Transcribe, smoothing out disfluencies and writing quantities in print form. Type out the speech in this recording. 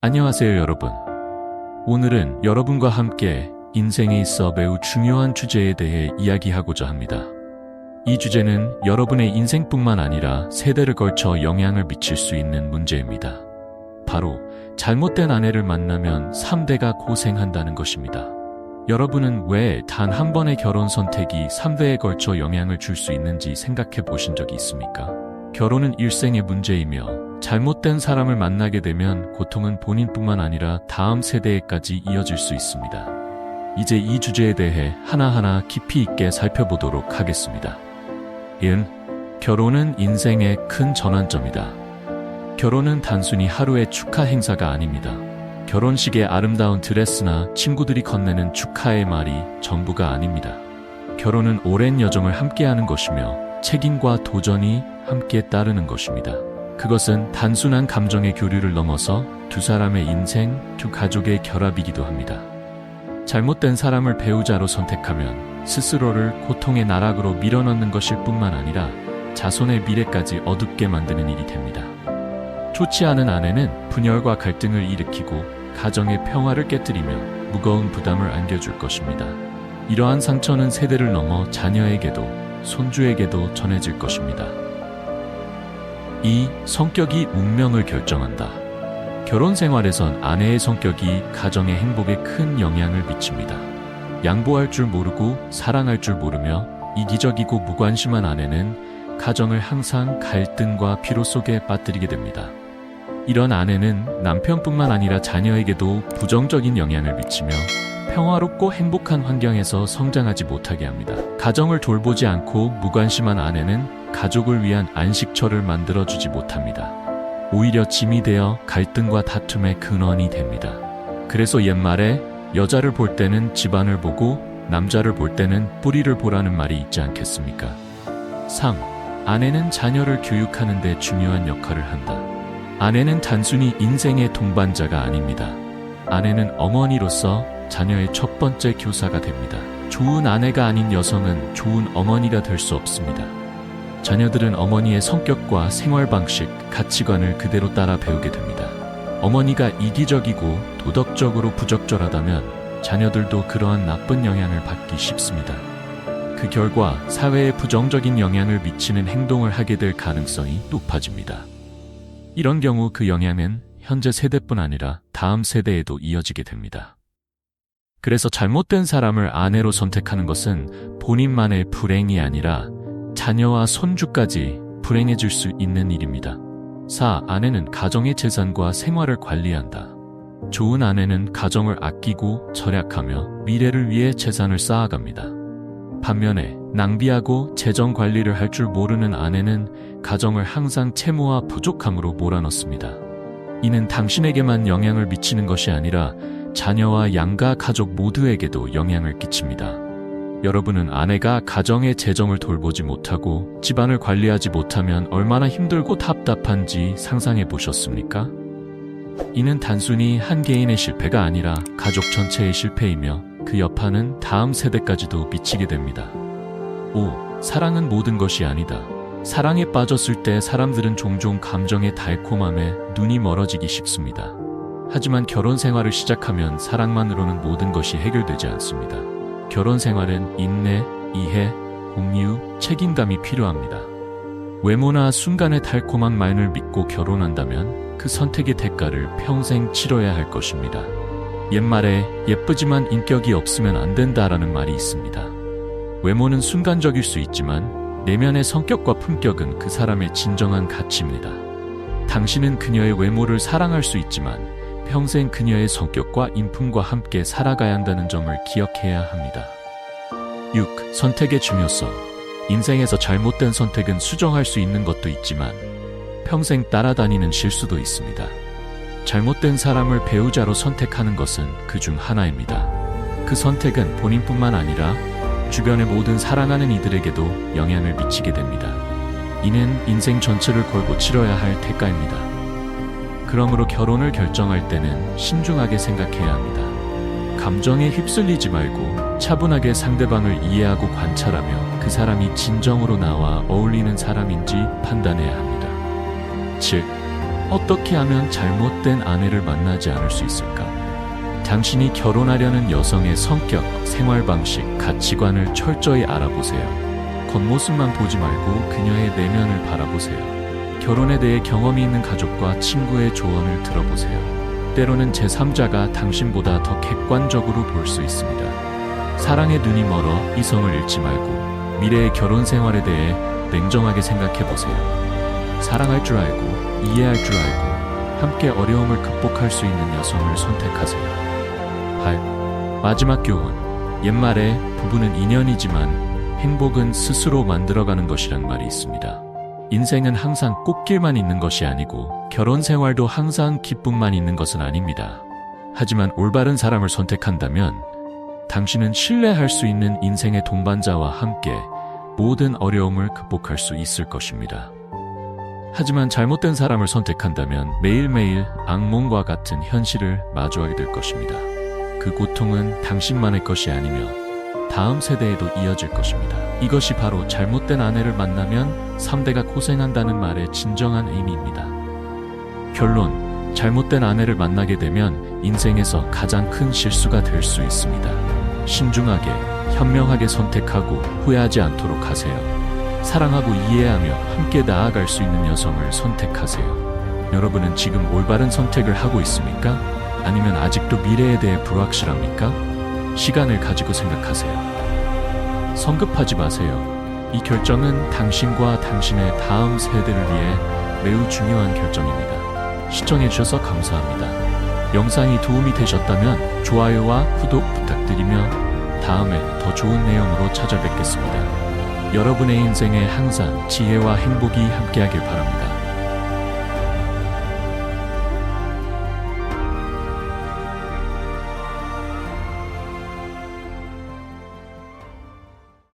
안녕하세요, 여러분. 오늘은 여러분과 함께 인생에 있어 매우 중요한 주제에 대해 이야기하고자 합니다. 이 주제는 여러분의 인생뿐만 아니라 세대를 걸쳐 영향을 미칠 수 있는 문제입니다. 바로 잘못된 아내를 만나면 3대가 고생한다는 것입니다. 여러분은 왜 단 한 번의 결혼 선택이 3대에 걸쳐 영향을 줄 수 있는지 생각해 보신 적이 있습니까? 결혼은 일생의 문제이며 잘못된 사람을 만나게 되면 고통은 본인뿐만 아니라 다음 세대에까지 이어질 수 있습니다. 이제 이 주제에 대해 하나하나 깊이 있게 살펴보도록 하겠습니다. 1. 결혼은 인생의 큰 전환점이다. 결혼은 단순히 하루의 축하 행사가 아닙니다. 결혼식의 아름다운 드레스나 친구들이 건네는 축하의 말이 전부가 아닙니다. 결혼은 오랜 여정을 함께하는 것이며 책임과 도전이 함께 따르는 것입니다. 그것은 단순한 감정의 교류를 넘어서 두 사람의 인생, 두 가족의 결합이기도 합니다. 잘못된 사람을 배우자로 선택하면 스스로를 고통의 나락으로 밀어넣는 것일 뿐만 아니라 자손의 미래까지 어둡게 만드는 일이 됩니다. 좋지 않은 아내는 분열과 갈등을 일으키고 가정의 평화를 깨뜨리며 무거운 부담을 안겨줄 것입니다. 이러한 상처는 세대를 넘어 자녀에게도 손주에게도 전해질 것입니다. 2. 성격이 운명을 결정한다. 결혼 생활에선 아내의 성격이 가정의 행복에 큰 영향을 미칩니다. 양보할 줄 모르고 사랑할 줄 모르며 이기적이고 무관심한 아내는 가정을 항상 갈등과 피로 속에 빠뜨리게 됩니다. 이런 아내는 남편뿐만 아니라 자녀에게도 부정적인 영향을 미치며 평화롭고 행복한 환경에서 성장하지 못하게 합니다. 가정을 돌보지 않고 무관심한 아내는 가족을 위한 안식처를 만들어주지 못합니다. 오히려 짐이 되어 갈등과 다툼의 근원이 됩니다. 그래서 옛말에 여자를 볼 때는 집안을 보고 남자를 볼 때는 뿌리를 보라는 말이 있지 않겠습니까? 3. 아내는 자녀를 교육하는 데 중요한 역할을 한다. 아내는 단순히 인생의 동반자가 아닙니다. 아내는 어머니로서 자녀의 첫 번째 교사가 됩니다. 좋은 아내가 아닌 여성은 좋은 어머니가 될 수 없습니다. 자녀들은 어머니의 성격과 생활 방식, 가치관을 그대로 따라 배우게 됩니다. 어머니가 이기적이고 도덕적으로 부적절하다면 자녀들도 그러한 나쁜 영향을 받기 쉽습니다. 그 결과 사회에 부정적인 영향을 미치는 행동을 하게 될 가능성이 높아집니다. 이런 경우 그 영향은 현재 세대뿐 아니라 다음 세대에도 이어지게 됩니다. 그래서 잘못된 사람을 아내로 선택하는 것은 본인만의 불행이 아니라 자녀와 손주까지 불행해질 수 있는 일입니다. 4. 아내는 가정의 재산과 생활을 관리한다. 좋은 아내는 가정을 아끼고 절약하며 미래를 위해 재산을 쌓아갑니다. 반면에 낭비하고 재정 관리를 할 줄 모르는 아내는 가정을 항상 채무와 부족함으로 몰아넣습니다. 이는 당신에게만 영향을 미치는 것이 아니라 자녀와 양가 가족 모두에게도 영향을 끼칩니다. 여러분은 아내가 가정의 재정을 돌보지 못하고 집안을 관리하지 못하면 얼마나 힘들고 답답한지 상상해 보셨습니까? 이는 단순히 한 개인의 실패가 아니라 가족 전체의 실패이며 그 여파는 다음 세대까지도 미치게 됩니다. 5. 사랑은 모든 것이 아니다. 사랑에 빠졌을 때 사람들은 종종 감정의 달콤함에 눈이 멀어지기 쉽습니다. 하지만 결혼 생활을 시작하면 사랑만으로는 모든 것이 해결되지 않습니다. 결혼 생활은 인내, 이해, 공유, 책임감이 필요합니다. 외모나 순간의 달콤한 말을 믿고 결혼한다면 그 선택의 대가를 평생 치러야 할 것입니다. 옛말에 예쁘지만 인격이 없으면 안 된다라는 말이 있습니다. 외모는 순간적일 수 있지만 내면의 성격과 품격은 그 사람의 진정한 가치입니다. 당신은 그녀의 외모를 사랑할 수 있지만 평생 그녀의 성격과 인품과 함께 살아가야 한다는 점을 기억해야 합니다. 6. 선택의 중요성. 인생에서 잘못된 선택은 수정할 수 있는 것도 있지만 평생 따라다니는 실수도 있습니다. 잘못된 사람을 배우자로 선택하는 것은 그 중 하나입니다. 그 선택은 본인뿐만 아니라 주변의 모든 사랑하는 이들에게도 영향을 미치게 됩니다. 이는 인생 전체를 걸고 치러야 할 대가입니다. 그러므로 결혼을 결정할 때는 신중하게 생각해야 합니다. 감정에 휩쓸리지 말고 차분하게 상대방을 이해하고 관찰하며 그 사람이 진정으로 나와 어울리는 사람인지 판단해야 합니다. 7. 어떻게 하면 잘못된 아내를 만나지 않을 수 있을까? 당신이 결혼하려는 여성의 성격, 생활 방식, 가치관을 철저히 알아보세요. 겉모습만 보지 말고 그녀의 내면을 바라보세요. 결혼에 대해 경험이 있는 가족과 친구의 조언을 들어보세요. 때로는 제3자가 당신보다 더 객관적으로 볼 수 있습니다. 사랑의 눈이 멀어 이성을 잃지 말고 미래의 결혼 생활에 대해 냉정하게 생각해 보세요. 사랑할 줄 알고 이해할 줄 알고 함께 어려움을 극복할 수 있는 여성을 선택하세요. 8. 마지막 교훈. 옛말에 부부는 인연이지만 행복은 스스로 만들어가는 것이란 말이 있습니다. 인생은 항상 꽃길만 있는 것이 아니고 결혼 생활도 항상 기쁨만 있는 것은 아닙니다. 하지만 올바른 사람을 선택한다면 당신은 신뢰할 수 있는 인생의 동반자와 함께 모든 어려움을 극복할 수 있을 것입니다. 하지만 잘못된 사람을 선택한다면 매일매일 악몽과 같은 현실을 마주하게 될 것입니다. 그 고통은 당신만의 것이 아니며 다음 세대에도 이어질 것입니다. 이것이 바로 잘못된 아내를 만나면 3대가 고생한다는 말의 진정한 의미입니다. 결론, 잘못된 아내를 만나게 되면 인생에서 가장 큰 실수가 될 수 있습니다. 신중하게, 현명하게 선택하고 후회하지 않도록 하세요. 사랑하고 이해하며 함께 나아갈 수 있는 여성을 선택하세요. 여러분은 지금 올바른 선택을 하고 있습니까? 아니면 아직도 미래에 대해 불확실합니까? 시간을 가지고 생각하세요. 성급하지 마세요. 이 결정은 당신과 당신의 다음 세대를 위해 매우 중요한 결정입니다. 시청해주셔서 감사합니다. 영상이 도움이 되셨다면 좋아요와 구독 부탁드리며 다음에 더 좋은 내용으로 찾아뵙겠습니다. 여러분의 인생에 항상 지혜와 행복이 함께하길 바랍니다.